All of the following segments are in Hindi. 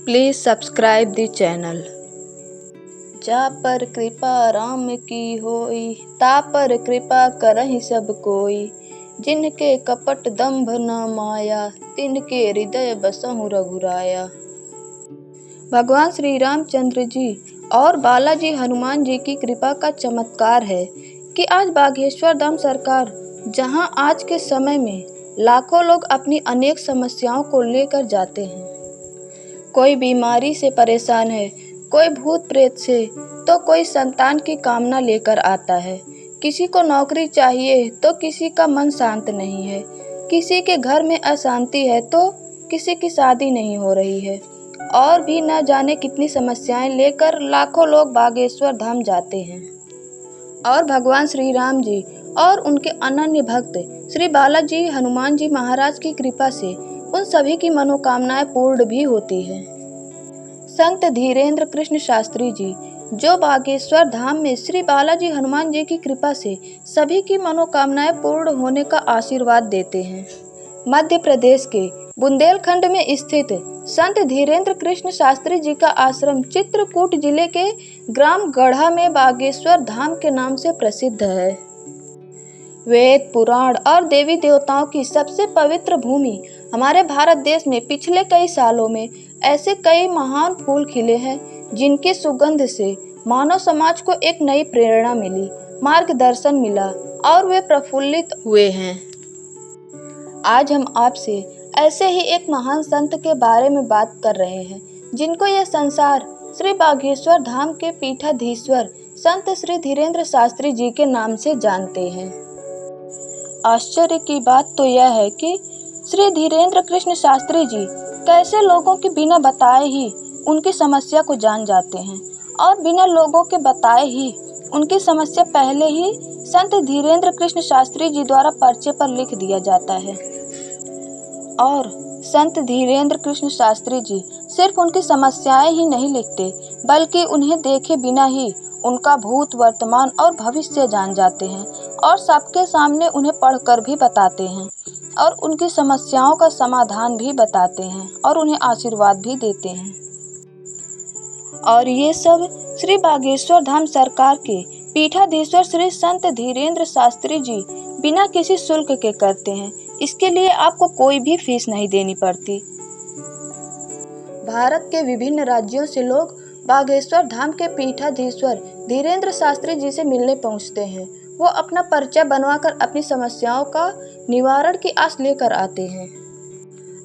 Please subscribe the channel. जा पर कृपा राम की होई, ता पर कृपा करहि सब कोई। जिनके कपट दंभ न माया, तिनके हृदय बसहु रघुराया। भगवान श्री रामचंद्र जी और बालाजी हनुमान जी की कृपा का चमत्कार है कि आज बागेश्वर धाम सरकार, जहां आज के समय में लाखों लोग अपनी अनेक समस्याओं को लेकर जाते हैं। कोई बीमारी से परेशान है, कोई भूत प्रेत से, तो कोई संतान की कामना लेकर आता है। किसी को नौकरी चाहिए तो किसी का मन शांत नहीं है, किसी के घर में अशांति है तो किसी की शादी नहीं हो रही है, और भी न जाने कितनी समस्याएं लेकर लाखों लोग बागेश्वर धाम जाते हैं। और भगवान श्री राम जी और उनके अनन्य भक्त श्री बालाजी हनुमान जी महाराज की कृपा से उन सभी की मनोकामनाएं पूर्ण भी होती है। संत धीरेन्द्र कृष्ण शास्त्री जी, जो बागेश्वर धाम में श्री बालाजी हनुमान जी की कृपा से सभी की मनोकामनाएं पूर्ण होने का आशीर्वाद देते हैं। मध्य प्रदेश के बुंदेलखंड में स्थित संत धीरेन्द्र कृष्ण शास्त्री जी का आश्रम चित्रकूट जिले के ग्राम गढ़ा में बागेश्वर धाम के नाम से प्रसिद्ध है। वेद, पुराण और देवी देवताओं की सबसे पवित्र भूमि हमारे भारत देश में पिछले कई सालों में ऐसे कई महान फूल खिले हैं जिनकी सुगंध से मानव समाज को एक नई प्रेरणा मिली, मार्गदर्शन मिला और वे प्रफुल्लित हुए हैं। आज हम आपसे ऐसे ही एक महान संत के बारे में बात कर रहे हैं जिनको यह संसार श्री बागेश्वर धाम के पीठाधीश्वर संत श्री धीरेन्द्र शास्त्री जी के नाम से जानते हैं। आश्चर्य की बात तो यह है कि श्री धीरेन्द्र कृष्ण शास्त्री जी कैसे लोगों के बिना बताए ही उनकी समस्या को जान जाते हैं, और बिना लोगों के बताए ही उनकी समस्या पहले ही संत धीरेन्द्र कृष्ण शास्त्री जी द्वारा पर्चे पर लिख दिया जाता है। और संत धीरेन्द्र कृष्ण शास्त्री जी सिर्फ उनकी समस्याएं ही नहीं लिखते, बल्कि उन्हें देखे बिना ही उनका भूत, वर्तमान और भविष्य जान जाते हैं, और सबके सामने उन्हें पढ़कर भी बताते हैं, और उनकी समस्याओं का समाधान भी बताते हैं, और उन्हें आशीर्वाद भी देते हैं। और ये सब श्री बागेश्वर धाम सरकार के पीठाधीश्वर श्री संत धीरेन्द्र शास्त्री जी बिना किसी शुल्क के करते हैं। इसके लिए आपको कोई भी फीस नहीं देनी पड़ती। भारत के विभिन्न राज्यों से लोग बागेश्वर धाम के पीठाधीश्वर धीरेन्द्र शास्त्री जी से मिलने पहुंचते हैं। वो अपना पर्चा बनवाकर अपनी समस्याओं का निवारण की आस लेकर आते हैं।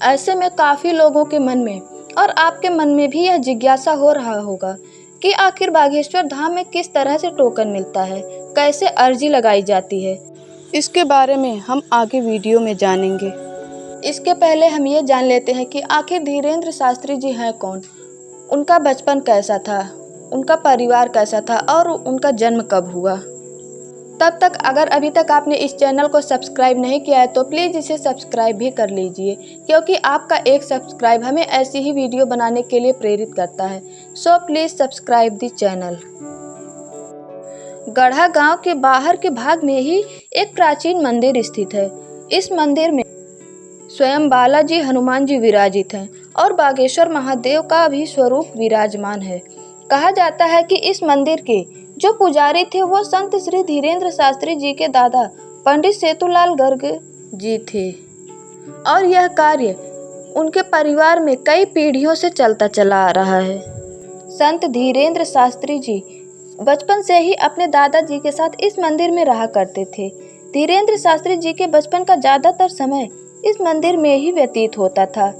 ऐसे में काफ़ी लोगों के मन में और आपके मन में भी यह जिज्ञासा हो रहा होगा कि आखिर बागेश्वर धाम में किस तरह से टोकन मिलता है, कैसे अर्जी लगाई जाती है। इसके बारे में हम आगे वीडियो में जानेंगे। इसके पहले हम ये जान लेते हैं कि आखिर धीरेन्द्र शास्त्री जी हैं कौन, उनका बचपन कैसा था, उनका परिवार कैसा था और उनका जन्म कब हुआ। तब तक अगर अभी तक आपने इस चैनल को सब्सक्राइब नहीं किया है तो प्लीज़ इसे सब्सक्राइब भी कर लीजिए, क्योंकि आपका एक सब्सक्राइब हमें ऐसी ही वीडियो बनाने के लिए प्रेरित करता है। So please subscribe the channel. गढ़ा गांव के बाहर के भाग में ही एक प्राचीन मंदिर स्थित है। इस मंदिर में स्वयं बालाजी हनुमान जी विराजित हैं और बागेश्वर महादेव का भी स्वरूप विराजमान है। कहा जाता है कि इस मंदिर के जो पुजारी थे वो संत श्री धीरेन्द्र शास्त्री जी के दादा पंडित सेतुलाल गर्ग जी थे, और यह कार्य उनके परिवार में कई पीढ़ियों से चलता चला आ रहा है। संत धीरेन्द्र शास्त्री जी बचपन से ही अपने दादाजी के साथ इस मंदिर में रहा करते थे। धीरेन्द्र शास्त्री जी के बचपन का ज़्यादातर समय इस मंदिर में ही व्यतीत होता था।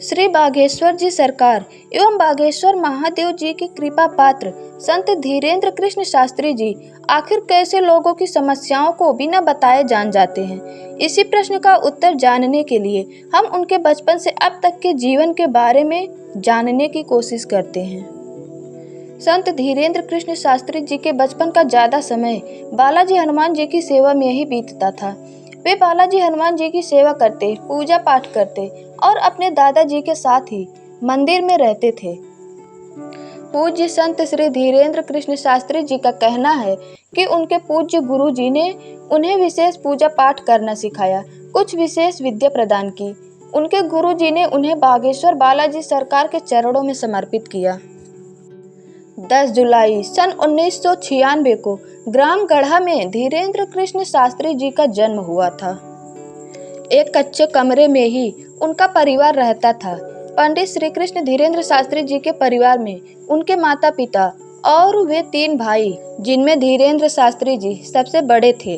श्री बागेश्वर जी सरकार एवं बागेश्वर महादेव जी की कृपा पात्र संत धीरेन्द्र कृष्ण शास्त्री जी आखिर कैसे लोगों की समस्याओं को बिना बताए जान जाते हैं। इसी प्रश्न का उत्तर जानने के लिए हम उनके बचपन से अब तक के जीवन के बारे में जानने की कोशिश करते हैं। संत धीरेन्द्र कृष्ण शास्त्री जी के बचपन का ज़्यादा समय बालाजी हनुमान जी की सेवा में ही बीतता था। वे बालाजी हनुमान जी की सेवा करते, पूजा पाठ करते और अपने दादाजी के साथ ही मंदिर में रहते थे। पूज्य संत श्री धीरेन्द्र कृष्ण शास्त्री जी का कहना है कि उनके पूज्य गुरु जी ने उन्हें विशेष पूजा पाठ करना सिखाया, कुछ विशेष विद्या प्रदान की। उनके गुरुजी ने उन्हें बागेश्वर बालाजी सरकार के चरणों में समर्पित किया। 10 जुलाई सन 1996 को ग्राम गढ़ा में धीरेन्द्र कृष्ण शास्त्री जी का जन्म हुआ था। एक कच्चे कमरे में ही उनका परिवार रहता था। पंडित श्री कृष्ण धीरेन्द्र शास्त्री जी के परिवार में उनके माता पिता और वे 3 भाई, जिनमें धीरेन्द्र शास्त्री जी सबसे बड़े थे।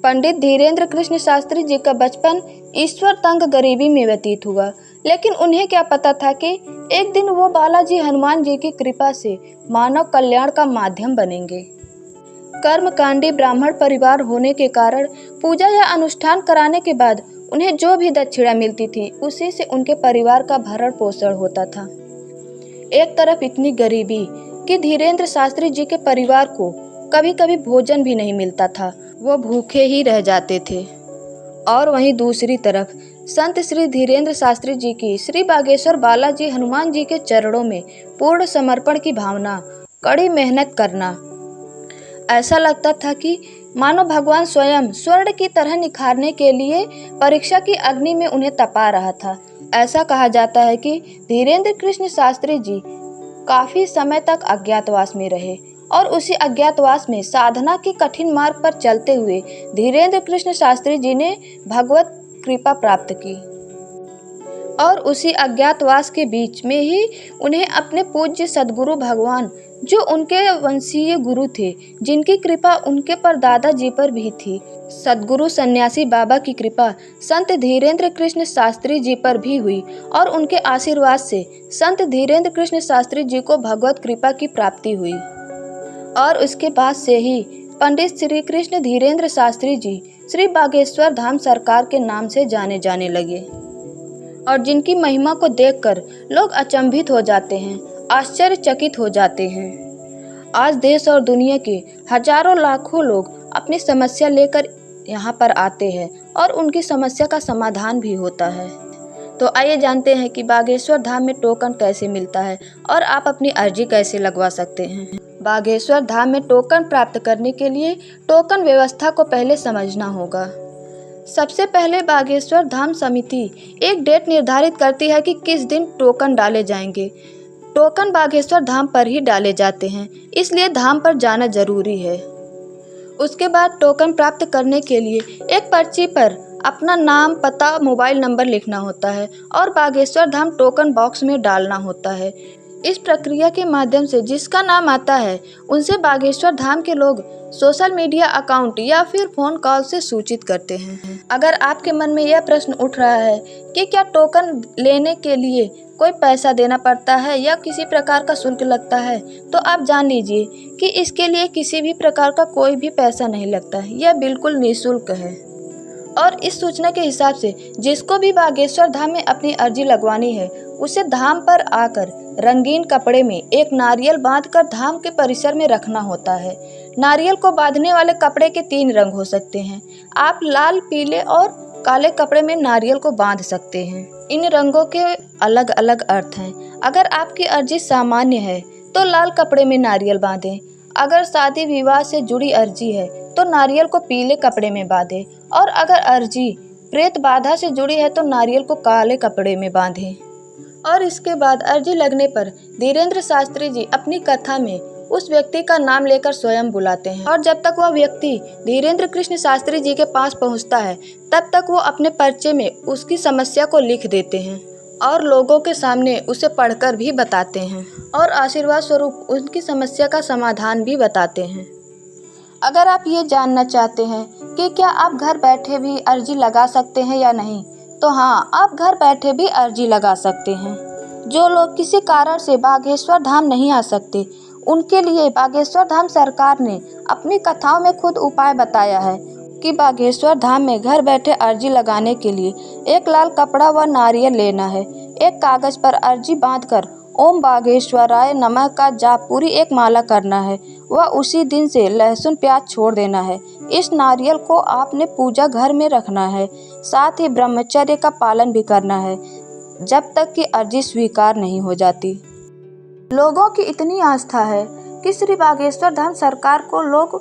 पंडित धीरेन्द्र कृष्ण शास्त्री जी का बचपन ईश्वर तंग गरीबी में व्यतीत हुआ, लेकिन उन्हें क्या पता था कि एक दिन वो बालाजी हनुमान जी की कृपा से मानव कल्याण का माध्यम बनेंगे। कर्मकांडी ब्राह्मण परिवार होने के कारण पूजा या अनुष्ठान कराने के बाद उन्हें जो भी दक्षिणा मिलती थी उसी से उनके परिवार का भरण पोषण होता था। एक तरफ इतनी गरीबी कि धीरेन्द्र शास्त्री जी के परिवार को कभी कभी भोजन भी नहीं मिलता था, वो भूखे ही रह जाते थे। और वहीं दूसरी तरफ संत श्री धीरेन्द्र शास्त्री जी की श्री बागेश्वर बालाजी हनुमान जी के चरणों में पूर्ण समर्पण की भावना, कड़ी मेहनत करना। ऐसा लगता था कि मानो भगवान स्वयं स्वर्ण की तरह निखारने के लिए परीक्षा की अग्नि में उन्हें तपा रहा था। ऐसा कहा जाता है कि धीरेन्द्र कृष्ण शास्त्री जी काफी समय तक अज्ञातवास में रहे और उसी अज्ञातवास में साधना के कठिन मार्ग पर चलते हुए धीरेन्द्र कृष्ण शास्त्री जी ने भगवत कृपा प्राप्त की। और उसी अज्ञातवास के बीच में ही उन्हें अपने पूज्य सद्गुरु भगवान, जो उनके वंशीय गुरु थे, जिनकी कृपा उनके परदादा जी पर भी थी, सद्गुरु सन्यासी बाबा की कृपा संत धीरेन्द्र कृष्ण शास्त्री जी पर भी हुई और उनके आशीर्वाद से संत धीरेन्द्र कृष्ण शास्त्री जी को भगवत कृपा की प्राप्ति हुई। और उसके बाद से ही पंडित श्री कृष्ण धीरेन्द्र शास्त्री जी श्री बागेश्वर धाम सरकार के नाम से जाने जाने लगे और जिनकी महिमा को देखकर लोग अचंभित हो जाते हैं, आश्चर्यचकित हो जाते हैं। आज देश और दुनिया के हजारों लाखों लोग अपनी समस्या लेकर यहाँ पर आते हैं और उनकी समस्या का समाधान भी होता है। तो आइए जानते हैं कि बागेश्वर धाम में टोकन कैसे मिलता है और आप अपनी अर्जी कैसे लगवा सकते हैं। बागेश्वर धाम में टोकन प्राप्त करने के लिए टोकन व्यवस्था को पहले समझना होगा। सबसे पहले बागेश्वर धाम समिति एक डेट निर्धारित करती है कि किस दिन टोकन डाले जाएंगे। टोकन बागेश्वर धाम पर ही डाले जाते हैं, इसलिए धाम पर जाना जरूरी है। उसके बाद टोकन प्राप्त करने के लिए एक पर्ची पर अपना नाम, पता, मोबाइल नंबर लिखना होता है और बागेश्वर धाम टोकन बॉक्स में डालना होता है। इस प्रक्रिया के माध्यम से जिसका नाम आता है उनसे बागेश्वर धाम के लोग सोशल मीडिया अकाउंट या फिर फोन कॉल से सूचित करते हैं। अगर आपके मन में यह प्रश्न उठ रहा है कि क्या टोकन लेने के लिए कोई पैसा देना पड़ता है या किसी प्रकार का शुल्क लगता है, तो आप जान लीजिए कि इसके लिए किसी भी प्रकार का कोई भी पैसा नहीं लगता है, यह बिल्कुल निःशुल्क है। और इस सूचना के हिसाब से जिसको भी बागेश्वर धाम में अपनी अर्जी लगवानी है उसे धाम पर आकर रंगीन कपड़े में एक नारियल बांधकर धाम के परिसर में रखना होता है। नारियल को बांधने वाले कपड़े के 3 रंग हो सकते हैं। आप लाल, पीले और काले कपड़े में नारियल को बांध सकते हैं। इन रंगों के अलग अलग अर्थ हैं। अगर आपकी अर्जी सामान्य है तो लाल कपड़े में नारियल बांधें। अगर शादी विवाह से जुड़ी अर्जी है तो नारियल को पीले कपड़े में बांधें और अगर अर्जी प्रेत बाधा से जुड़ी है तो नारियल को काले कपड़े में बांधें। और इसके बाद अर्जी लगने पर धीरेन्द्र शास्त्री जी अपनी कथा में उस व्यक्ति का नाम लेकर स्वयं बुलाते हैं और जब तक वह व्यक्ति धीरेन्द्र कृष्ण शास्त्री जी के पास पहुंचता है तब तक वो अपने पर्चे में उसकी समस्या को लिख देते हैं और लोगों के सामने उसे पढ़कर भी बताते हैं और आशीर्वाद स्वरूप उनकी समस्या का समाधान भी बताते हैं। अगर आप ये जानना चाहते हैं कि क्या आप घर बैठे भी अर्जी लगा सकते हैं या नहीं, तो हाँ, आप घर बैठे भी अर्जी लगा सकते हैं। जो लोग किसी कारण से बागेश्वर धाम नहीं आ सकते उनके लिए बागेश्वर धाम सरकार ने अपनी कथाओं में खुद उपाय बताया है कि बागेश्वर धाम में घर बैठे अर्जी लगाने के लिए एक लाल कपड़ा व नारियल लेना है। एक कागज पर अर्जी बांधकर ओम बागेश्वराय नमः का जाप पूरी एक माला करना है व उसी दिन से लहसुन प्याज छोड़ देना है। इस नारियल को आपने पूजा घर में रखना है। साथ ही ब्रह्मचर्य का पालन भी करना है जब तक कि अर्जी स्वीकार नहीं हो जाती। लोगों की इतनी आस्था है कि श्री बागेश्वर धाम सरकार को लोग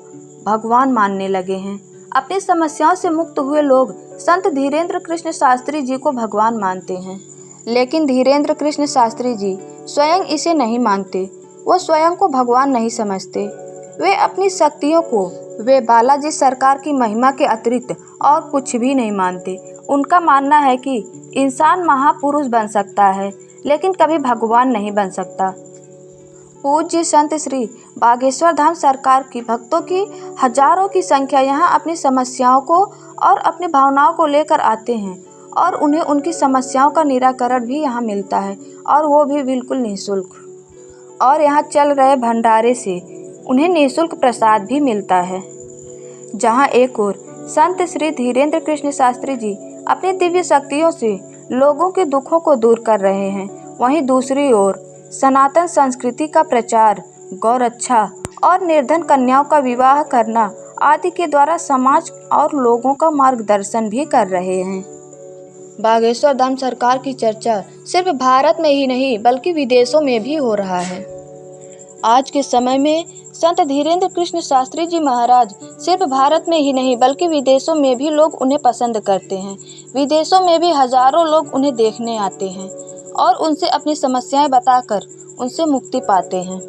भगवान मानने लगे हैं। अपनी समस्याओं से मुक्त हुए लोग संत धीरेन्द्र कृष्ण शास्त्री जी को भगवान मानते हैं। लेकिन धीरेन्द्र कृष्ण शास्त्री जी स्वयं इसे नहीं मानते। वो स्वयं को भगवान नहीं समझते। वे अपनी शक्तियों को, वे बालाजी सरकार की महिमा के अतिरिक्त और कुछ भी नहीं मानते। उनका मानना है कि इंसान महापुरुष बन सकता है, लेकिन कभी भगवान नहीं बन सकता। पूज्य संत श्री बागेश्वर धाम सरकार की भक्तों की हजारों की संख्या यहाँ अपनी समस्याओं को और अपनी भावनाओं को लेकर आते हैं और उन्हें उनकी समस्याओं का निराकरण भी यहाँ मिलता है, और वो भी बिल्कुल निःशुल्क। और यहाँ चल रहे भंडारे से उन्हें निःशुल्क प्रसाद भी मिलता है। जहाँ एक ओर संत श्री धीरेन्द्र कृष्ण शास्त्री जी अपनी दिव्य शक्तियों से लोगों के दुखों को दूर कर रहे हैं, वहीं दूसरी ओर सनातन संस्कृति का प्रचार, गौरक्षा और निर्धन कन्याओं का विवाह करना आदि के द्वारा समाज और लोगों का मार्गदर्शन भी कर रहे हैं। बागेश्वर धाम सरकार की चर्चा सिर्फ भारत में ही नहीं बल्कि विदेशों में भी हो रहा है। आज के समय में संत धीरेन्द्र कृष्ण शास्त्री जी महाराज सिर्फ भारत में ही नहीं बल्कि विदेशों में भी लोग उन्हें पसंद करते हैं। विदेशों में भी हजारों लोग उन्हें देखने आते हैं और उनसे अपनी समस्याएं बताकर उनसे मुक्ति पाते हैं।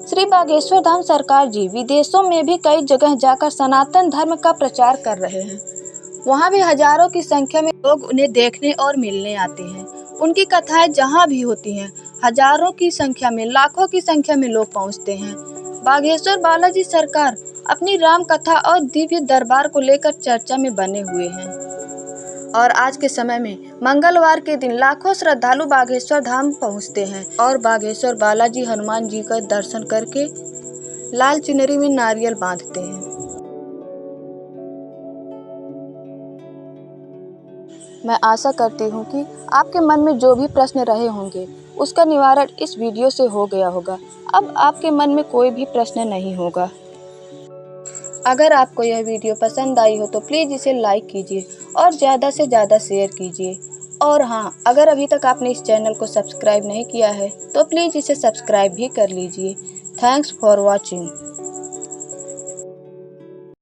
श्री बागेश्वर धाम सरकार जी विदेशों में भी कई जगह जाकर सनातन धर्म का प्रचार कर रहे हैं। वहाँ भी हजारों की संख्या में लोग उन्हें देखने और मिलने आते हैं। उनकी कथाएं जहाँ भी होती हैं, हजारों की संख्या में, लाखों की संख्या में लोग पहुँचते हैं। बागेश्वर बालाजी सरकार अपनी राम कथा और दिव्य दरबार को लेकर चर्चा में बने हुए हैं। और आज के समय में मंगलवार के दिन लाखों श्रद्धालु बागेश्वर धाम पहुंचते हैं और बागेश्वर बालाजी हनुमान जी का दर्शन करके लाल चुनरी में नारियल बांधते हैं। मैं आशा करती हूँ कि आपके मन में जो भी प्रश्न रहे होंगे उसका निवारण इस वीडियो से हो गया होगा। अब आपके मन में कोई भी प्रश्न नहीं होगा। अगर आपको यह वीडियो पसंद आई हो तो प्लीज़ इसे लाइक कीजिए और ज़्यादा से ज़्यादा शेयर कीजिए। और हाँ, अगर अभी तक आपने इस चैनल को सब्सक्राइब नहीं किया है तो प्लीज़ इसे सब्सक्राइब भी कर लीजिए। Thanks for watching.